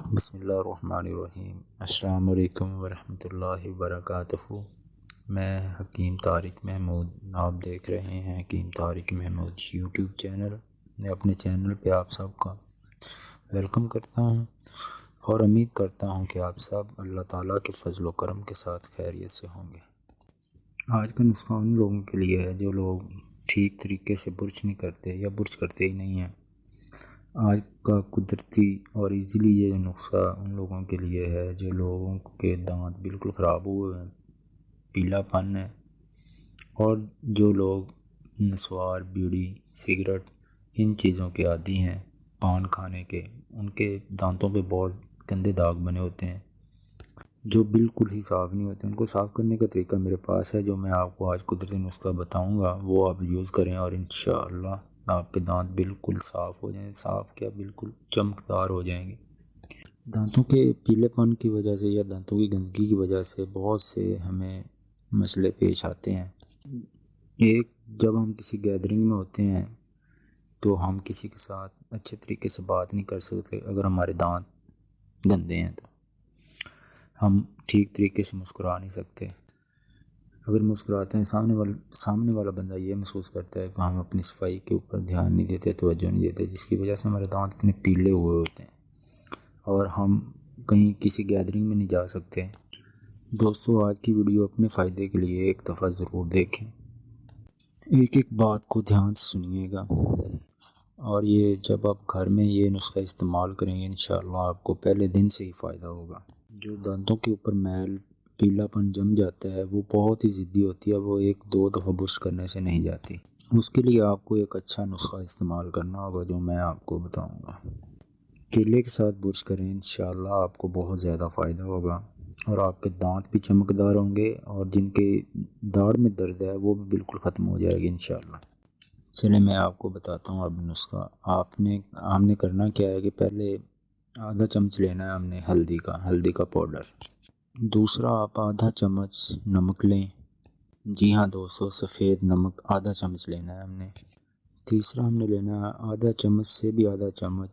بسم اللہ الرحمن الرحیم۔ السلام علیکم ورحمۃ اللہ وبرکاتہ۔ میں حکیم طارق محمود، آپ دیکھ رہے ہیں حکیم طارق محمود یوٹیوب چینل۔ میں اپنے چینل پہ آپ سب کا ویلکم کرتا ہوں اور امید کرتا ہوں کہ آپ سب اللہ تعالیٰ کے فضل و کرم کے ساتھ خیریت سے ہوں گے۔ آج کا نسخہ ان لوگوں کے لیے ہے جو لوگ ٹھیک طریقے سے برش نہیں کرتے یا برش کرتے ہی نہیں ہیں۔ آج کا قدرتی اور ایزیلی یہ نسخہ ان لوگوں کے لیے ہے جو لوگوں کے دانت بالکل خراب ہوئے ہیں، پیلا پن ہے، اور جو لوگ نسوار، بیڑی، سگریٹ ان چیزوں کے عادی ہیں، پان کھانے کے، ان کے دانتوں پہ بہت گندے داغ بنے ہوتے ہیں جو بالکل ہی صاف نہیں ہوتے۔ ان کو صاف کرنے کا طریقہ میرے پاس ہے جو میں آپ کو آج قدرتی نسخہ بتاؤں گا، وہ آپ یوز کریں اور انشاءاللہ آپ کے دانت بالکل صاف ہو جائیں، صاف کیا بالکل چمکدار ہو جائیں گے۔ دانتوں کے پیلے پن کی وجہ سے یا دانتوں کی گندگی کی وجہ سے بہت سے ہمیں مسئلے پیش آتے ہیں۔ ایک، جب ہم کسی گیدرنگ میں ہوتے ہیں تو ہم کسی کے ساتھ اچھے طریقے سے بات نہیں کر سکتے اگر ہمارے دانت گندے ہیں، تو ہم ٹھیک طریقے سے مسکرا نہیں سکتے۔ اگر مسکراتے ہیں سامنے والا بندہ یہ محسوس کرتا ہے کہ ہم اپنی صفائی کے اوپر دھیان نہیں دیتے، توجہ نہیں دیتے، جس کی وجہ سے ہمارے دانت اتنے پیلے ہوئے ہوتے ہیں اور ہم کہیں کسی گیدرنگ میں نہیں جا سکتے۔ دوستو، آج کی ویڈیو اپنے فائدے کے لیے ایک دفعہ ضرور دیکھیں، ایک ایک بات کو دھیان سے سنیے گا، اور یہ جب آپ گھر میں یہ نسخہ استعمال کریں گے انشاءاللہ آپ کو پہلے دن سے ہی فائدہ ہوگا۔ جو دانتوں کے اوپر میل، پیلا پن جم جاتا ہے وہ بہت ہی ضدی ہوتی ہے، وہ ایک دو دفعہ برش کرنے سے نہیں جاتی۔ اس کے لیے آپ کو ایک اچھا نسخہ استعمال کرنا ہوگا جو میں آپ کو بتاؤں گا۔ کیلے کے ساتھ برش کریں، انشاءاللہ آپ کو بہت زیادہ فائدہ ہوگا اور آپ کے دانت بھی چمکدار ہوں گے، اور جن کے داڑھ میں درد ہے وہ بھی بالکل ختم ہو جائے گی انشاءاللہ۔ چلیں میں آپ کو بتاتا ہوں اب نسخہ۔ ہم نے کرنا کیا ہے کہ پہلے آدھا چمچ لینا ہے ہم نے ہلدی کا پاؤڈر۔ دوسرا، آپ آدھا چمچ نمک لیں، جی ہاں دوستو، سفید نمک آدھا چمچ لینا ہے ہم نے۔ تیسرا ہم نے لینا ہے آدھا چمچ سے بھی آدھا چمچ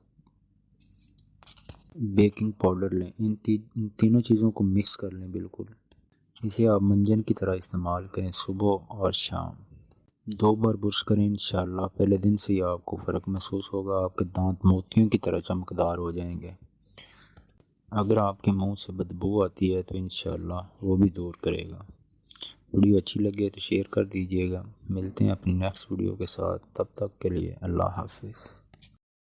بیکنگ پاؤڈر لیں۔ ان تینوں چیزوں کو مکس کر لیں بالکل۔ اسے آپ منجن کی طرح استعمال کریں صبح اور شام، 2 بار برش کریں انشاءاللہ پہلے دن سے ہی آپ کو فرق محسوس ہوگا، آپ کے دانت موتیوں کی طرح چمکدار ہو جائیں گے۔ اگر آپ کے منہ سے بدبو آتی ہے تو انشاءاللہ وہ بھی دور کرے گا۔ ویڈیو اچھی لگے تو شیئر کر دیجیے گا۔ ملتے ہیں اپنی نیکسٹ ویڈیو کے ساتھ، تب تک کے لیے اللہ حافظ۔